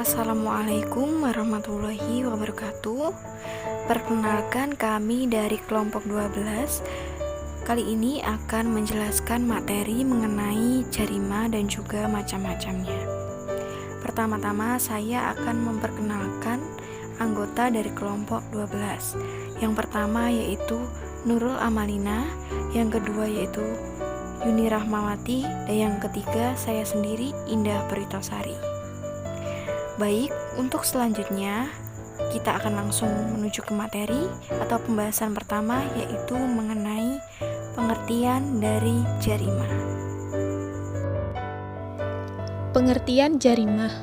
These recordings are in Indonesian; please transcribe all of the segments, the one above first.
Assalamualaikum warahmatullahi wabarakatuh. Perkenalkan, kami dari kelompok 12 kali ini akan menjelaskan materi mengenai jarima dan juga macam-macamnya. Pertama-tama saya akan memperkenalkan anggota dari kelompok 12. Yang pertama yaitu Nurul Amalina, yang kedua yaitu Yuni Rahmawati, dan yang ketiga saya sendiri, Indah Peritosari. Baik, untuk selanjutnya kita akan langsung menuju ke materi atau pembahasan pertama, yaitu mengenai pengertian dari jarimah. Pengertian jarimah.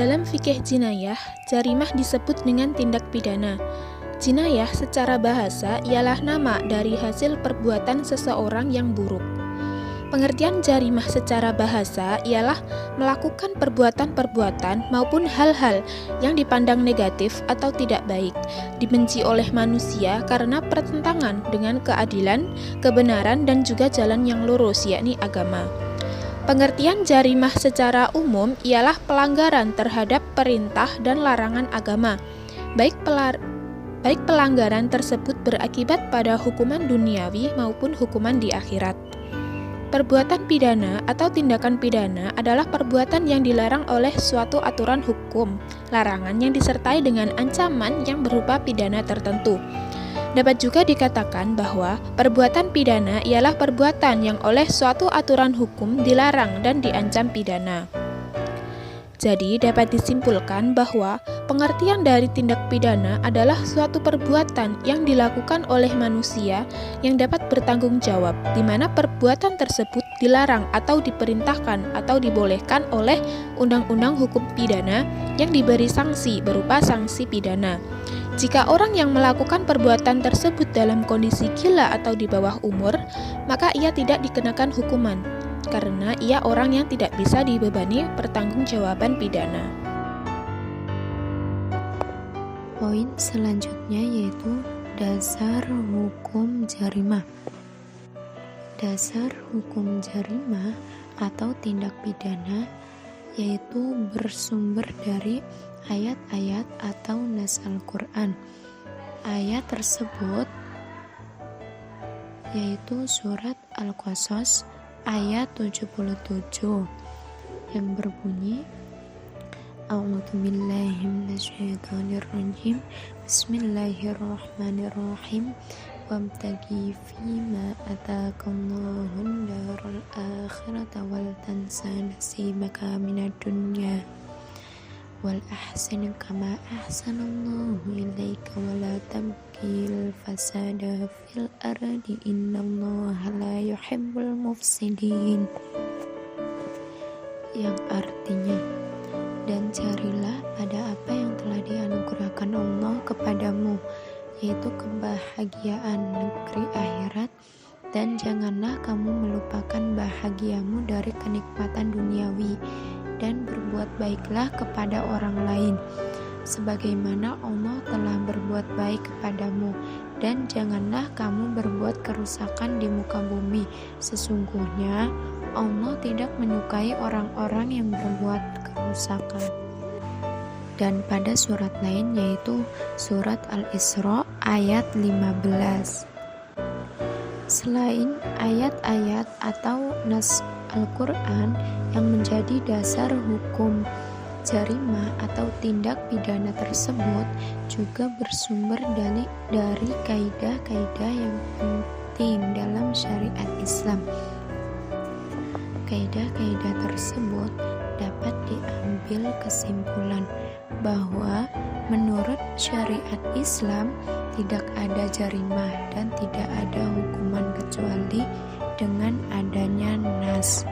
Dalam fikih jinayah, jarimah disebut dengan tindak pidana. Jinayah secara bahasa ialah nama dari hasil perbuatan seseorang yang buruk. Pengertian jarimah secara bahasa ialah melakukan perbuatan-perbuatan maupun hal-hal yang dipandang negatif atau tidak baik, dibenci oleh manusia karena pertentangan dengan keadilan, kebenaran, dan juga jalan yang lurus, yakni agama. Pengertian jarimah secara umum ialah pelanggaran terhadap perintah dan larangan agama, baik pelanggaran tersebut berakibat pada hukuman duniawi maupun hukuman di akhirat. Perbuatan pidana atau tindakan pidana adalah perbuatan yang dilarang oleh suatu aturan hukum, larangan yang disertai dengan ancaman yang berupa pidana tertentu. Dapat juga dikatakan bahwa perbuatan pidana ialah perbuatan yang oleh suatu aturan hukum dilarang dan diancam pidana. Jadi, dapat disimpulkan bahwa pengertian dari tindak pidana adalah suatu perbuatan yang dilakukan oleh manusia yang dapat bertanggung jawab, di mana perbuatan tersebut dilarang atau diperintahkan atau dibolehkan oleh undang-undang hukum pidana yang diberi sanksi berupa sanksi pidana. Jika orang yang melakukan perbuatan tersebut dalam kondisi gila atau di bawah umur, maka ia tidak dikenakan hukuman, karena ia orang yang tidak bisa dibebani pertanggungjawaban pidana. Poin selanjutnya yaitu dasar hukum jarimah. Dasar hukum jarimah atau tindak pidana yaitu bersumber dari ayat-ayat atau nas Al-Quran. Ayat tersebut yaitu surat Al-Qasas ayat 77 yang berbunyi, A'udzubillahi minasyaitonirrajim, Bismillahirrahmanirrahim, wabtaghi fima ataqallahun daral akhirata wal tansa nasibaka minad dunya wal ahsin kama ahsanallahu ilaika wala tabghil fasada fil ardi innallaha la yuhibbul mufsidin, yang artinya, dan carilah pada apa yang telah dianugerahkan Allah kepadamu, yaitu kebahagiaan negeri akhirat, dan janganlah kamu melupakan bahagiamu dari kenikmatan duniawi, dan berbuat baiklah kepada orang lain sebagaimana Allah telah berbuat baik kepadamu, dan janganlah kamu berbuat kerusakan di muka bumi, sesungguhnya Allah tidak menyukai orang-orang yang berbuat kerusakan. Dan pada surat lain yaitu surat Al-Isra ayat 15. Selain ayat-ayat atau nas Al-Quran yang menjadi dasar hukum jarimah atau tindak pidana tersebut juga bersumber dari kaidah-kaidah yang penting dalam syariat Islam. Kaidah-kaidah tersebut dapat diambil kesimpulan bahwa menurut syariat Islam tidak ada jarimah dan tidak ada hukuman kecuali dengan adanya nas.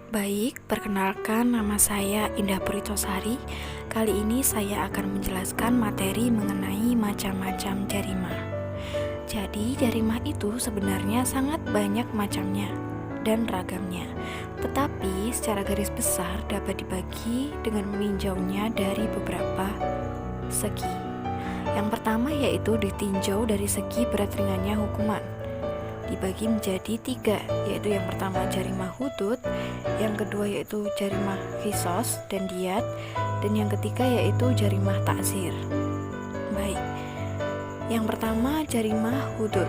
Baik, perkenalkan, nama saya Indah Peritosari. Kali ini saya akan menjelaskan materi mengenai macam-macam jarimah. Jadi, jarimah itu sebenarnya sangat banyak macamnya dan ragamnya, tetapi secara garis besar dapat dibagi dengan meninjaunya dari beberapa segi. Yang pertama yaitu ditinjau dari segi berat ringannya hukuman. dibagi menjadi 3, yaitu yang pertama jarimah hudud, yang kedua yaitu jarimah qisas dan diyat, dan yang ketiga yaitu jarimah ta'zir. Baik, yang pertama jarimah hudud.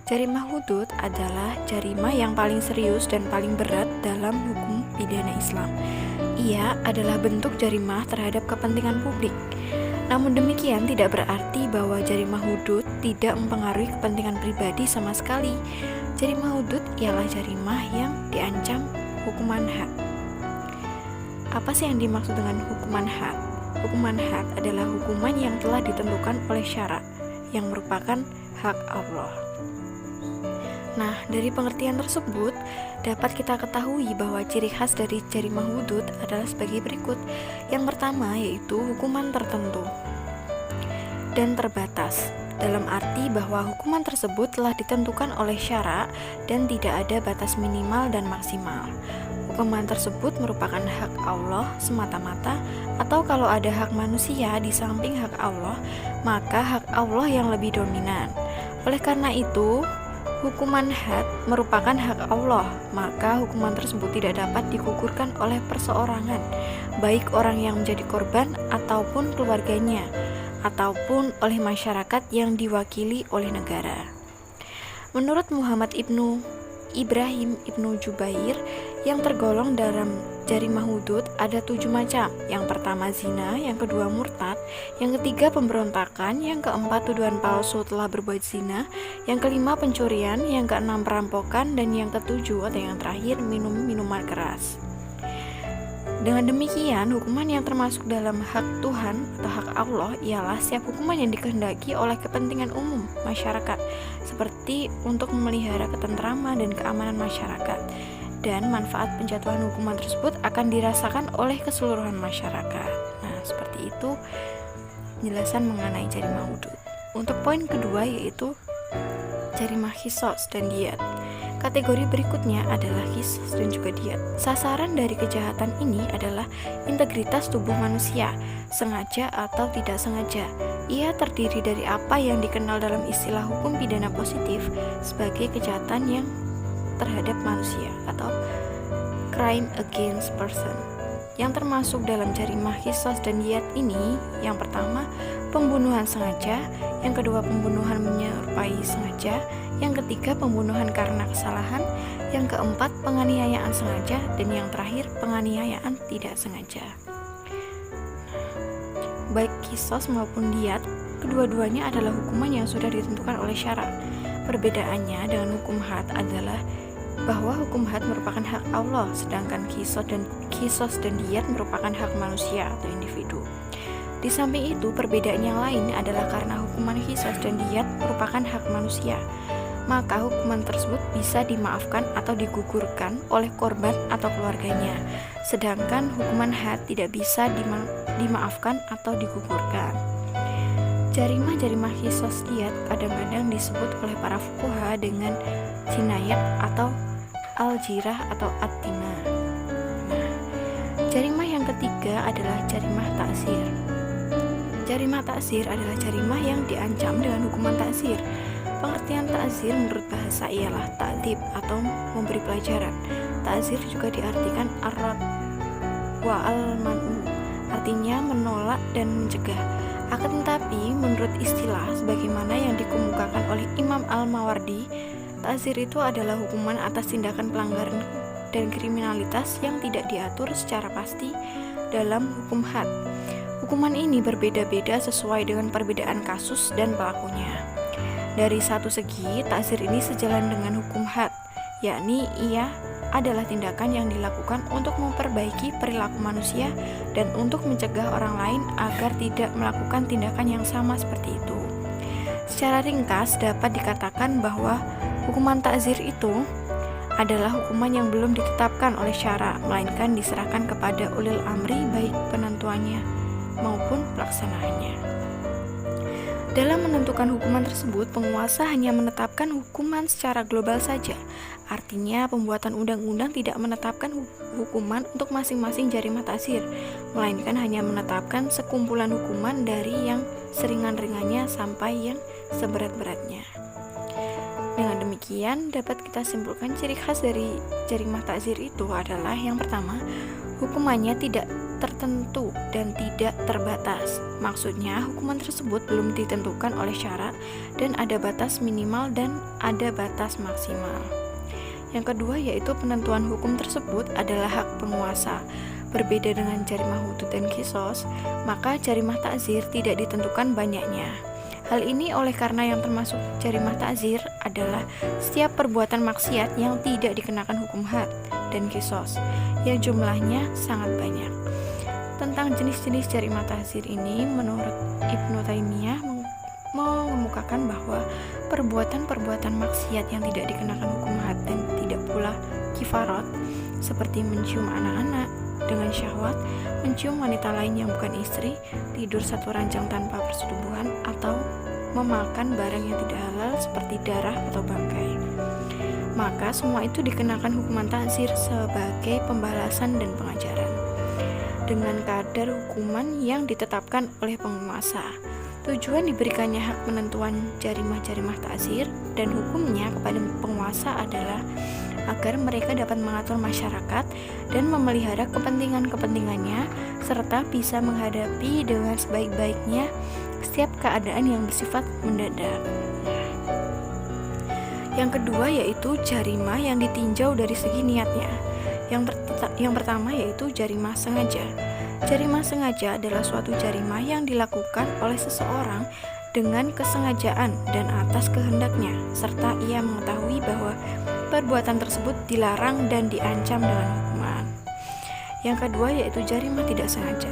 Jarimah hudud adalah jarimah yang paling serius dan paling berat dalam hukum pidana Islam. Ia adalah bentuk jarimah terhadap kepentingan publik. Namun demikian tidak berarti bahwa jarimah hudud tidak mempengaruhi kepentingan pribadi sama sekali. Jarimah hudud ialah jarimah yang diancam hukuman had. Apa sih yang dimaksud dengan hukuman had? Hukuman had adalah hukuman yang telah ditentukan oleh syarak, yang merupakan hak Allah. Nah, dari pengertian tersebut dapat kita ketahui bahwa ciri khas dari jarimah hudud adalah sebagai berikut. Yang pertama yaitu hukuman tertentu dan terbatas, dalam arti bahwa hukuman tersebut telah ditentukan oleh syarak dan tidak ada batas minimal dan maksimal. Hukuman tersebut merupakan hak Allah semata-mata, atau kalau ada hak manusia di samping hak Allah, maka hak Allah yang lebih dominan. Oleh karena itu, hukuman had merupakan hak Allah, maka hukuman tersebut tidak dapat digugurkan oleh perseorangan, baik orang yang menjadi korban ataupun keluarganya, ataupun oleh masyarakat yang diwakili oleh negara. Menurut Muhammad ibnu Ibrahim ibnu Jubair, yang tergolong dalam jarimah hudud ada 7 macam. Yang pertama zina, yang kedua murtad, yang ketiga pemberontakan, yang keempat tuduhan palsu telah berbuat zina, yang kelima pencurian, yang keenam perampokan, dan yang ketujuh atau yang terakhir minum minuman keras. Dengan demikian, hukuman yang termasuk dalam hak Tuhan atau hak Allah ialah setiap hukuman yang dikehendaki oleh kepentingan umum masyarakat, seperti untuk memelihara ketentraman dan keamanan masyarakat, dan manfaat penjatuhan hukuman tersebut akan dirasakan oleh keseluruhan masyarakat. Nah, seperti itu penjelasan mengenai jarimah hudud. Untuk poin kedua yaitu jarimah qisas dan diyat. Kategori berikutnya adalah qisas dan juga diyat. Sasaran dari kejahatan ini adalah integritas tubuh manusia, sengaja atau tidak sengaja. Ia terdiri dari apa yang dikenal dalam istilah hukum pidana positif sebagai kejahatan yang terhadap manusia atau crime against person. Yang termasuk dalam jarimah qisas dan diyat ini, yang pertama pembunuhan sengaja, yang kedua pembunuhan menyerupai sengaja, yang ketiga pembunuhan karena kesalahan, yang keempat penganiayaan sengaja, dan yang terakhir penganiayaan tidak sengaja. Baik qisas maupun diyat, kedua-duanya adalah hukuman yang sudah ditentukan oleh syarak. Perbedaannya dengan hukum had adalah bahwa hukum had merupakan hak Allah, sedangkan qisas dan diyat merupakan hak manusia atau individu. Di samping itu, perbedaan yang lain adalah karena hukuman qisas dan diyat merupakan hak manusia, maka hukuman tersebut bisa dimaafkan atau digugurkan oleh korban atau keluarganya, sedangkan hukuman had tidak bisa dimaafkan atau digugurkan. Jarimah qisas diyat kadang-kadang disebut oleh para fuqaha dengan jinayat atau al-jirah atau at-tima. Nah, jarimah yang ketiga adalah jarimah ta'zir. Jarimah ta'zir adalah jarimah yang diancam dengan hukuman ta'zir. Pengertian ta'zir menurut bahasa ialah ta'dzib atau memberi pelajaran. Ta'zir juga diartikan ar-rad wa al-man'u, artinya menolak dan mencegah. Akan tetapi menurut istilah sebagaimana yang dikemukakan oleh Imam Al-Mawardi, ta'zir itu adalah hukuman atas tindakan pelanggaran dan kriminalitas yang tidak diatur secara pasti dalam hukum had. Hukuman ini berbeda-beda sesuai dengan perbedaan kasus dan pelakunya. Dari satu segi, ta'zir ini sejalan dengan hukum had, yakni ia adalah tindakan yang dilakukan untuk memperbaiki perilaku manusia dan untuk mencegah orang lain agar tidak melakukan tindakan yang sama seperti itu. Secara ringkas dapat dikatakan bahwa hukuman ta'zir itu adalah hukuman yang belum ditetapkan oleh syarak, melainkan diserahkan kepada ulil amri baik penentuannya maupun pelaksanaannya. Dalam menentukan hukuman tersebut, penguasa hanya menetapkan hukuman secara global saja. Artinya, pembuatan undang-undang tidak menetapkan hukuman untuk masing-masing jarimah ta'zir, melainkan hanya menetapkan sekumpulan hukuman dari yang seringan-ringannya sampai yang seberat-beratnya. Dengan demikian, demikian, dapat kita simpulkan ciri khas dari jarimah takzir itu adalah yang pertama, hukumannya tidak tertentu dan tidak terbatas. Maksudnya, hukuman tersebut belum ditentukan oleh syarat dan ada batas minimal dan ada batas maksimal. Yang kedua yaitu penentuan hukum tersebut adalah hak penguasa. Berbeda dengan jarimah hudud dan kisos, maka jarimah takzir tidak ditentukan banyaknya. Hal ini oleh karena yang termasuk jarimah takzir adalah setiap perbuatan maksiat yang tidak dikenakan hukum had dan kisos, yang jumlahnya sangat banyak. Tentang jenis-jenis jarimah takzir ini, menurut Ibnu Taimiyah mengemukakan bahwa perbuatan-perbuatan maksiat yang tidak dikenakan hukum had dan tidak pula kifarat, seperti mencium anak-anak dengan syahwat, mencium wanita lain yang bukan istri, tidur satu ranjang tanpa persetubuhan, atau memakan barang yang tidak halal seperti darah atau bangkai. Maka semua itu dikenakan hukuman takzir sebagai pembalasan dan pengajaran dengan kadar hukuman yang ditetapkan oleh penguasa. Tujuan diberikannya hak penentuan jarimah-jarimah takzir dan hukumnya kepada penguasa adalah agar mereka dapat mengatur masyarakat dan memelihara kepentingan-kepentingannya serta bisa menghadapi dengan sebaik-baiknya setiap keadaan yang bersifat mendadak. Yang kedua yaitu jarimah yang ditinjau dari segi niatnya. Yang pertama yaitu jarimah sengaja. Jarimah sengaja adalah suatu jarimah yang dilakukan oleh seseorang dengan kesengajaan dan atas kehendaknya, serta ia mengetahui bahwa perbuatan tersebut dilarang dan diancam dengan hukuman. Yang kedua yaitu jarimah tidak sengaja.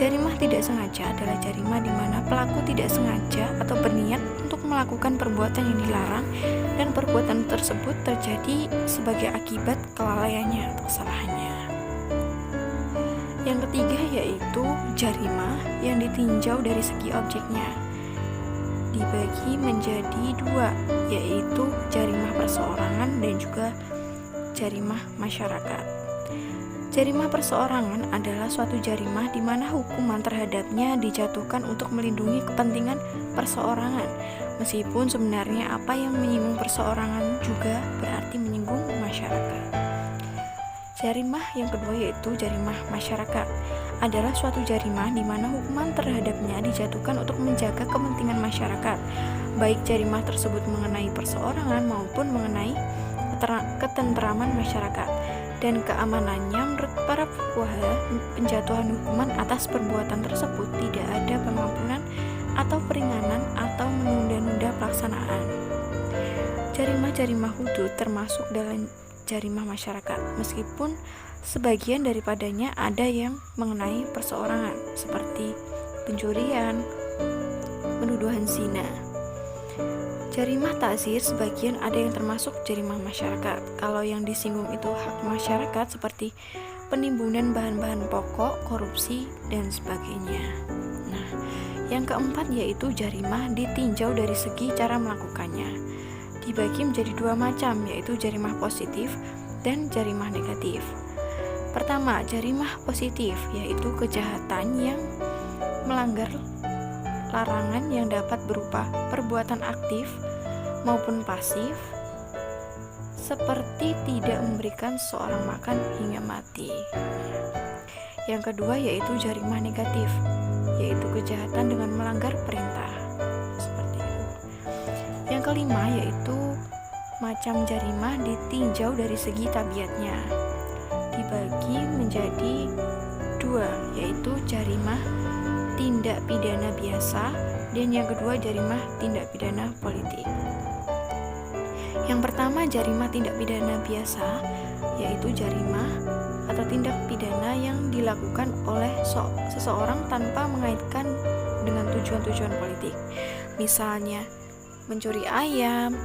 Jarimah tidak sengaja adalah jarimah di mana pelaku tidak sengaja atau berniat untuk melakukan perbuatan yang dilarang dan perbuatan tersebut terjadi sebagai akibat kelalaiannya atau kesalahannya. Yang ketiga yaitu jarimah yang ditinjau dari segi objeknya. Dibagi menjadi dua, yaitu jarimah perseorangan dan juga jarimah masyarakat. Jarimah perseorangan adalah suatu jarimah di mana hukuman terhadapnya dijatuhkan untuk melindungi kepentingan perseorangan, meskipun sebenarnya apa yang menyinggung perseorangan juga berarti menyinggung masyarakat. Jarimah yang kedua yaitu jarimah masyarakat adalah suatu jarimah di mana hukuman terhadapnya dijatuhkan untuk menjaga kepentingan masyarakat, baik jarimah tersebut mengenai perseorangan maupun mengenai ketentraman masyarakat dan keamanannya. Menurut para fuqaha, penjatuhan hukuman atas perbuatan tersebut tidak ada pengampunan atau peringanan atau menunda-nunda pelaksanaan. Jarimah-jarimah hudud termasuk dalam jarimah masyarakat, meskipun sebagian daripadanya ada yang mengenai perseorangan seperti pencurian, penuduhan zina. Jarimah takzir sebagian ada yang termasuk jarimah masyarakat. Kalau yang disinggung itu hak masyarakat seperti penimbunan bahan-bahan pokok, korupsi, dan sebagainya. Nah, yang keempat yaitu jarimah ditinjau dari segi cara melakukannya. Dibagi menjadi dua macam, yaitu jarimah positif dan jarimah negatif. Pertama, jarimah positif, yaitu kejahatan yang melanggar larangan yang dapat berupa perbuatan aktif maupun pasif, seperti tidak memberikan seseorang makan hingga mati. Yang kedua yaitu jarimah negatif, yaitu kejahatan dengan melanggar perintah. Yang kelima yaitu macam jarimah ditinjau dari segi tabiatnya. Dibagi menjadi dua, yaitu jarimah tindak pidana biasa dan yang kedua jarimah tindak pidana politik. Yang pertama jarimah tindak pidana biasa, yaitu jarimah atau tindak pidana yang dilakukan oleh seseorang tanpa mengaitkan dengan tujuan-tujuan politik. Misalnya mencuri ayam,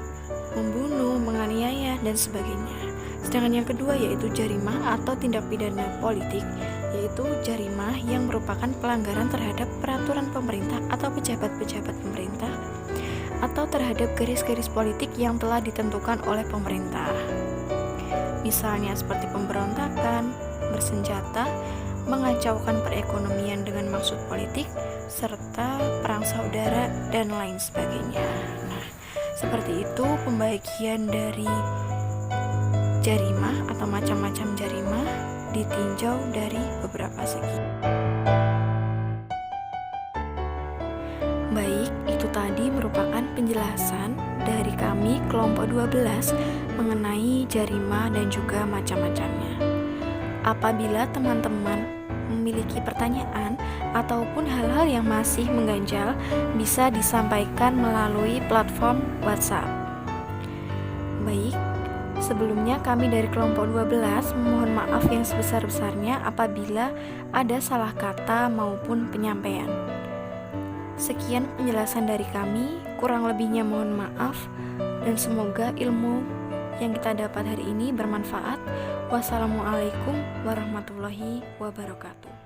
membunuh, menganiaya, dan sebagainya. Sedangkan yang kedua yaitu jarimah atau tindak pidana politik, yaitu jarimah yang merupakan pelanggaran terhadap peraturan pemerintah atau pejabat-pejabat pemerintah atau terhadap garis-garis politik yang telah ditentukan oleh pemerintah. Misalnya seperti pemberontakan, bersenjata, mengacaukan perekonomian dengan maksud politik, serta perang saudara dan lain sebagainya. Nah, Seperti itu pembagian dari jarimah atau macam-macam jarimah ditinjau dari beberapa segi. Baik, itu tadi merupakan penjelasan dari kami kelompok 12 mengenai jarimah dan juga macam-macamnya. Apabila teman-teman memiliki pertanyaan ataupun hal-hal yang masih mengganjal, bisa disampaikan melalui platform WhatsApp. Baik, sebelumnya kami dari kelompok 12 memohon maaf yang sebesar-besarnya apabila ada salah kata maupun penyampaian. Sekian penjelasan dari kami, kurang lebihnya mohon maaf, dan semoga ilmu yang kita dapat hari ini bermanfaat. Wassalamualaikum warahmatullahi wabarakatuh.